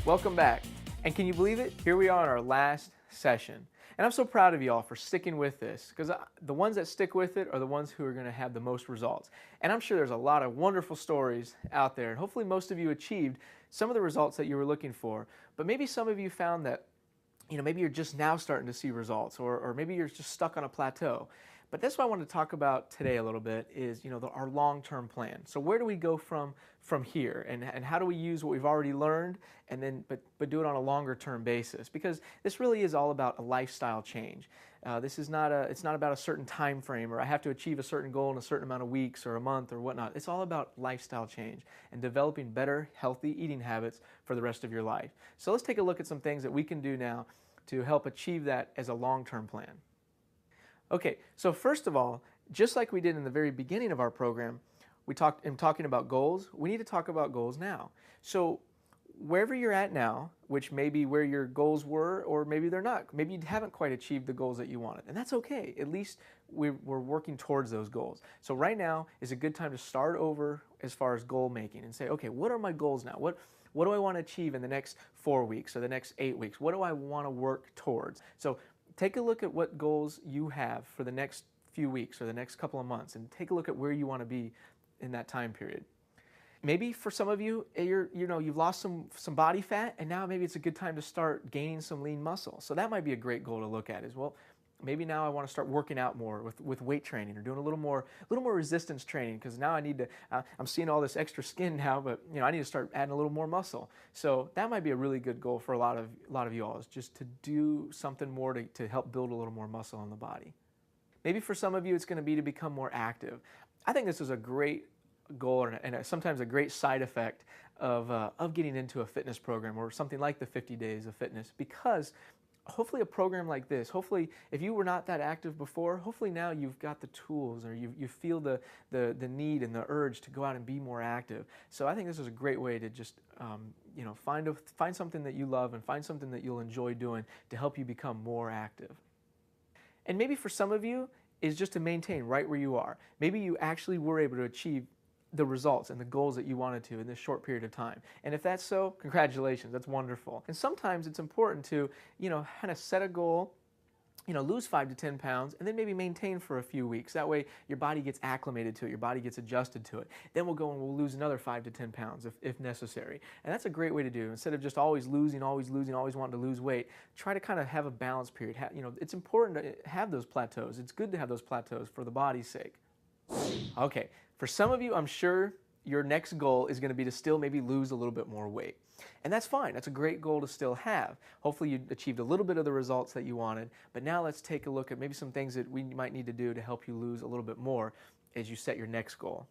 Welcome back. And can you believe it? Here we are on our last session. And I'm so proud of you all for sticking with this, because the ones that stick with it are the ones who are going to have the most results. And I'm sure there's a lot of wonderful stories out there. And hopefully most of you achieved some of the results that you were looking for. But maybe some of you found that, maybe you're just now starting to see results, or maybe you're just stuck on a plateau. But that's what I want to talk about today a little bit is, our long-term plan. So where do we go from here, and how do we use what we've already learned, and then but do it on a longer-term basis? Because this really is all about a lifestyle change. This is it's not about a certain time frame, or I have to achieve a certain goal in a certain amount of weeks or a month or whatnot. It's all about lifestyle change and developing better, healthy eating habits for the rest of your life. So let's take a look at some things that we can do now to help achieve that as a long-term plan. Okay, so first of all, just like we did in the very beginning of our program, I'm talking about goals. We need to talk about goals now. So wherever you're at now, which may be where your goals were, or maybe they're not. Maybe you haven't quite achieved the goals that you wanted, and that's okay. At least we're working towards those goals. So right now is a good time to start over as far as goal making and say, okay, what are my goals now? What do I want to achieve in the next 4 weeks or the next 8 weeks? What do I want to work towards? So take a look at what goals you have for the next few weeks or the next couple of months, and take a look at where you want to be in that time period. Maybe for some of you, you've lost some body fat, and now maybe it's a good time to start gaining some lean muscle. So that might be a great goal to look at as well. Maybe now I want to start working out more with weight training, or doing a little more resistance training, because now I need to, I'm seeing all this extra skin now, but I need to start adding a little more muscle. So that might be a really good goal for a lot of you all, is just to do something more to help build a little more muscle in the body. Maybe for some of you it's going to be to become more active. I think this is a great goal, and sometimes a great side effect of getting into a fitness program or something like the 50 Days of Fitness, because hopefully a program like this, hopefully if you were not that active before, hopefully now you've got the tools, or you feel the need and the urge to go out and be more active. So I think this is a great way to just find something that you love and find something that you'll enjoy doing to help you become more active. And maybe for some of you is just to maintain right where you are. Maybe you actually were able to achieve the results and the goals that you wanted to in this short period of time. And if that's so, congratulations, that's wonderful. And sometimes it's important to, kind of set a goal, lose 5 to 10 pounds, and then maybe maintain for a few weeks. That way your body gets acclimated to it, your body gets adjusted to it. Then we'll go and we'll lose another 5 to 10 pounds if necessary. And that's a great way to do it. Instead of just always losing, always wanting to lose weight, try to kind of have a balance period. It's important to have those plateaus. It's good to have those plateaus for the body's sake. Okay, for some of you, I'm sure your next goal is going to be to still maybe lose a little bit more weight. And that's fine. That's a great goal to still have. Hopefully you achieved a little bit of the results that you wanted, but now let's take a look at maybe some things that we might need to do to help you lose a little bit more as you set your next goal.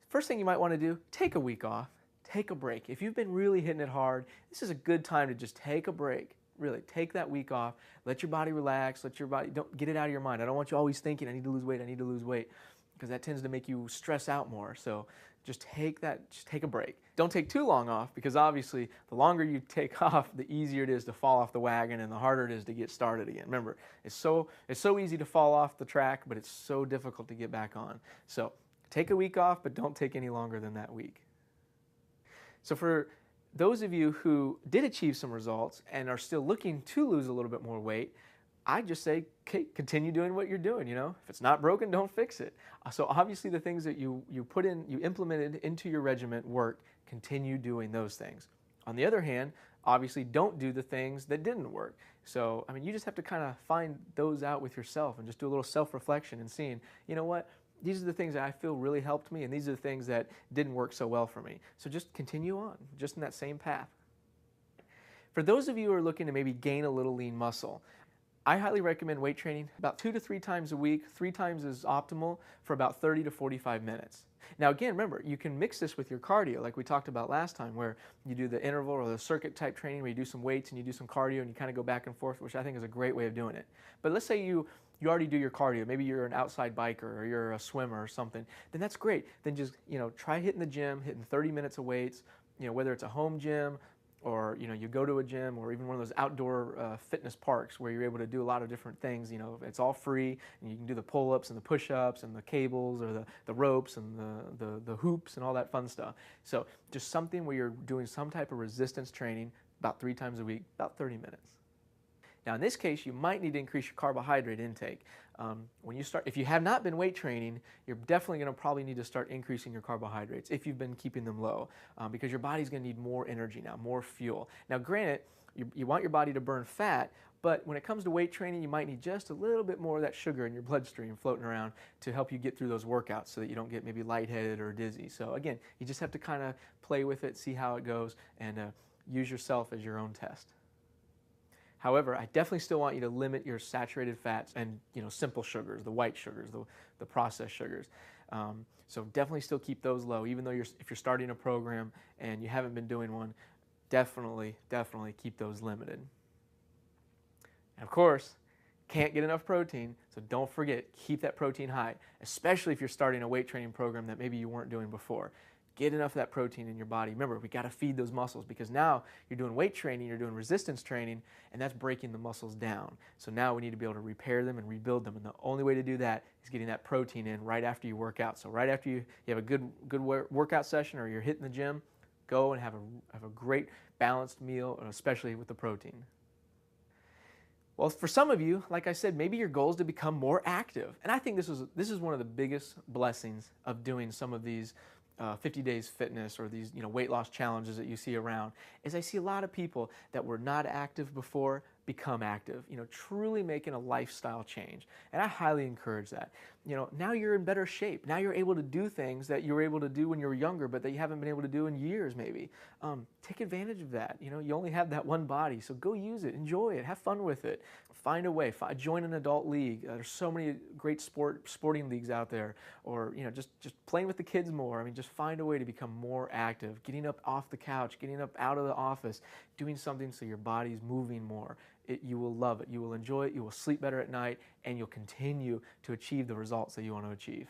First thing you might want to do, take a week off, take a break. If you've been really hitting it hard, this is a good time to just take a break. Really, take that week off, let your body relax, don't get it out of your mind. I don't want you always thinking, I need to lose weight, because that tends to make you stress out more. So just take a break. Don't take too long off, because obviously the longer you take off, the easier it is to fall off the wagon and the harder it is to get started again. Remember, it's so easy to fall off the track, but it's so difficult to get back on. So take a week off, but don't take any longer than that week. So for those of you who did achieve some results and are still looking to lose a little bit more weight, I just say, okay, continue doing what you're doing. If it's not broken, don't fix it. So obviously the things that you implemented into your regimen worked, continue doing those things. On the other hand, obviously don't do the things that didn't work. So, you just have to kind of find those out with yourself and just do a little self-reflection and seeing, what? These are the things that I feel really helped me, and these are the things that didn't work so well for me. So just continue on, just in that same path. For those of you who are looking to maybe gain a little lean muscle, I highly recommend weight training about 2 to 3 times a week. 3 times is optimal, for about 30 to 45 minutes. Now again, remember, you can mix this with your cardio like we talked about last time, where you do the interval or the circuit type training where you do some weights and you do some cardio and you kind of go back and forth, which I think is a great way of doing it. But let's say you already do your cardio, maybe you're an outside biker or you're a swimmer or something, then that's great. Then just try hitting the gym, hitting 30 minutes of weights, whether it's a home gym or you go to a gym or even one of those outdoor fitness parks where you're able to do a lot of different things. It's all free, and you can do the pull-ups and the push-ups and the cables or the ropes and the hoops and all that fun stuff. So just something where you're doing some type of resistance training about 3 times a week, about 30 minutes. Now in this case, you might need to increase your carbohydrate intake. When you start, if you have not been weight training, you're definitely going to probably need to start increasing your carbohydrates if you've been keeping them low, because your body's going to need more energy now, more fuel. Now granted, you want your body to burn fat, but when it comes to weight training, you might need just a little bit more of that sugar in your bloodstream floating around to help you get through those workouts so that you don't get maybe lightheaded or dizzy. So again, you just have to kind of play with it, see how it goes, and use yourself as your own test. However, I definitely still want you to limit your saturated fats and simple sugars, the white sugars, the processed sugars. So definitely still keep those low, even though if you're starting a program and you haven't been doing one, definitely keep those limited. And of course, can't get enough protein, so don't forget, keep that protein high, especially if you're starting a weight training program that maybe you weren't doing before. Get enough of that protein in your body. Remember, we got to feed those muscles, because now you're doing weight training, you're doing resistance training, and that's breaking the muscles down. So now we need to be able to repair them and rebuild them, and the only way to do that is getting that protein in right after you work out. So right after you have a good workout session, or you're hitting the gym, go and have a great balanced meal, especially with the protein. Well, for some of you, like I said, maybe your goal is to become more active. And I think this is one of the biggest blessings of doing some of these 50 days fitness or these weight loss challenges that you see around, is I see a lot of people that were not active before become active, truly making a lifestyle change. And I highly encourage that. Now you're in better shape. Now you're able to do things that you were able to do when you were younger, but that you haven't been able to do in years maybe. Take advantage of that. You only have that one body, so go use it, enjoy it, have fun with it. Find a way, join an adult league. There's so many great sporting leagues out there, or just playing with the kids more. I mean, just find a way to become more active, getting up off the couch, getting up out of the office, doing something so your body's moving more. You will love it. You will enjoy it. You will sleep better at night, and you'll continue to achieve the results that you want to achieve.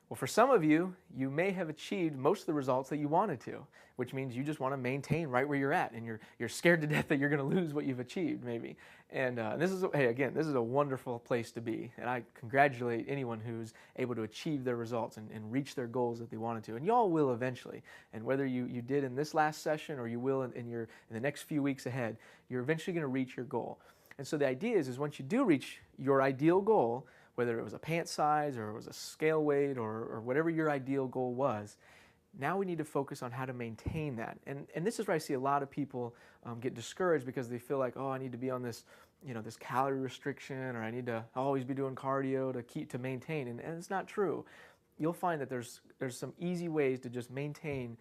Well, for some of you, you may have achieved most of the results that you wanted to, which means you just want to maintain right where you're at, and you're scared to death that you're going to lose what you've achieved, maybe. And this is a wonderful place to be, and I congratulate anyone who's able to achieve their results and reach their goals that they wanted to, and y'all will eventually. And whether you did in this last session or you will in the next few weeks ahead, you're eventually going to reach your goal. And so the idea is once you do reach your ideal goal, whether it was a pant size or it was a scale weight or whatever your ideal goal was, now we need to focus on how to maintain that. And this is where I see a lot of people get discouraged because they feel like, oh, I need to be on this, this calorie restriction, or I need to always be doing cardio to maintain. And it's not true. You'll find that there's some easy ways to just maintain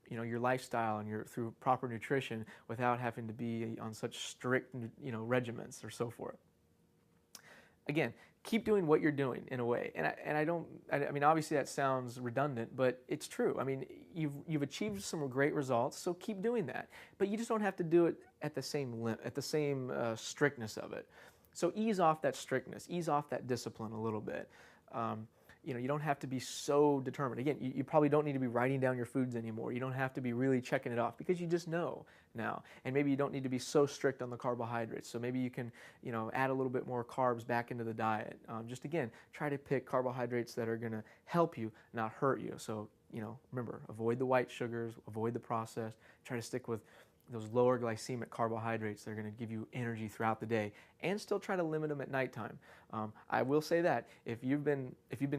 your lifestyle and through proper nutrition without having to be on such strict regimens or so forth. Again, keep doing what you're doing in a way, and I mean obviously that sounds redundant, but it's true. I mean you've achieved some great results, so keep doing that. But you just don't have to do it at the same strictness of it. So ease off that strictness, ease off that discipline a little bit. You don't have to be so determined. Again, you probably don't need to be writing down your foods anymore. You don't have to be really checking it off because you just know now. And maybe you don't need to be so strict on the carbohydrates. So maybe you can, add a little bit more carbs back into the diet. Just again, try to pick carbohydrates that are going to help you, not hurt you. So, remember, avoid the white sugars, avoid the processed. Try to stick with those lower glycemic carbohydrates that are going to give you energy throughout the day, and still try to limit them at nighttime. I will say that if you've been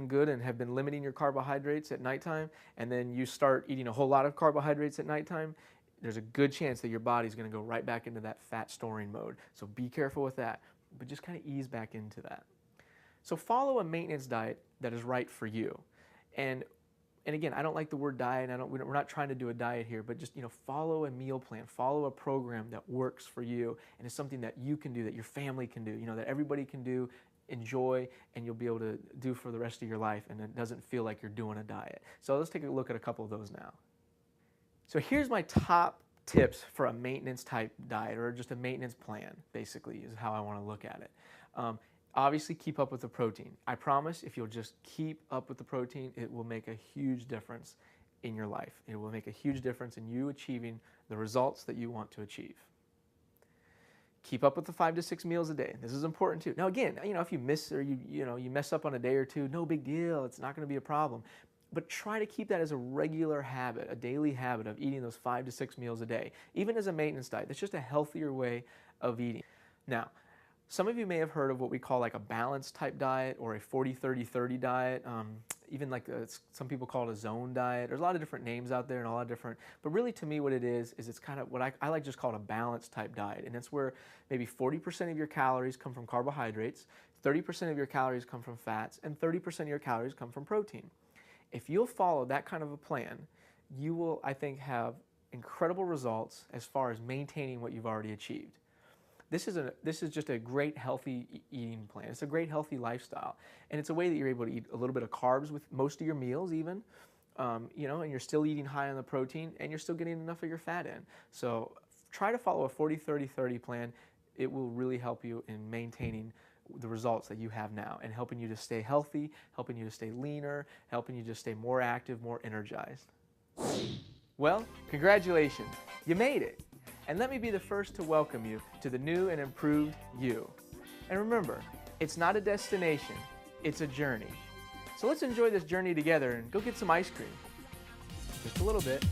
good and have been limiting your carbohydrates at nighttime, and then you start eating a whole lot of carbohydrates at nighttime, there's a good chance that your body's going to go right back into that fat storing mode. So be careful with that, but just kind of ease back into that. So follow a maintenance diet that is right for you. And again, I don't like the word diet. We're not trying to do a diet here, but just follow a meal plan, follow a program that works for you, and it's something that you can do, that your family can do, that everybody can do, enjoy, and you'll be able to do for the rest of your life, and it doesn't feel like you're doing a diet. So let's take a look at a couple of those now. So here's my top tips for a maintenance type diet, or just a maintenance plan, basically, is how I want to look at it. Obviously, keep up with the protein. I promise if you'll just keep up with the protein, it will make a huge difference in your life. It will make a huge difference in you achieving the results that you want to achieve. Keep up with the 5 to 6 meals a day. This is important too. Now again, if you miss or you mess up on a day or two, no big deal. It's not going to be a problem. But try to keep that as a regular habit, a daily habit of eating those 5 to 6 meals a day, even as a maintenance diet. That's just a healthier way of eating. Now, some of you may have heard of what we call like a balanced type diet or a 40-30-30 diet. Even like some people call it a zone diet. There's a lot of different names out there and a lot of different, but really to me what it is it's kind of what I like just call it a balanced type diet. And it's where maybe 40% of your calories come from carbohydrates, 30% of your calories come from fats, and 30% of your calories come from protein. If you'll follow that kind of a plan, you will, I think, have incredible results as far as maintaining what you've already achieved. This is just a great healthy eating plan. It's a great healthy lifestyle, and it's a way that you're able to eat a little bit of carbs with most of your meals, even, and you're still eating high on the protein, and you're still getting enough of your fat in. So try to follow a 40-30-30 plan. It will really help you in maintaining the results that you have now and helping you to stay healthy, helping you to stay leaner, helping you to stay more active, more energized. Well, congratulations, you made it. And let me be the first to welcome you to the new and improved you. And remember, it's not a destination, it's a journey. So let's enjoy this journey together and go get some ice cream. Just a little bit.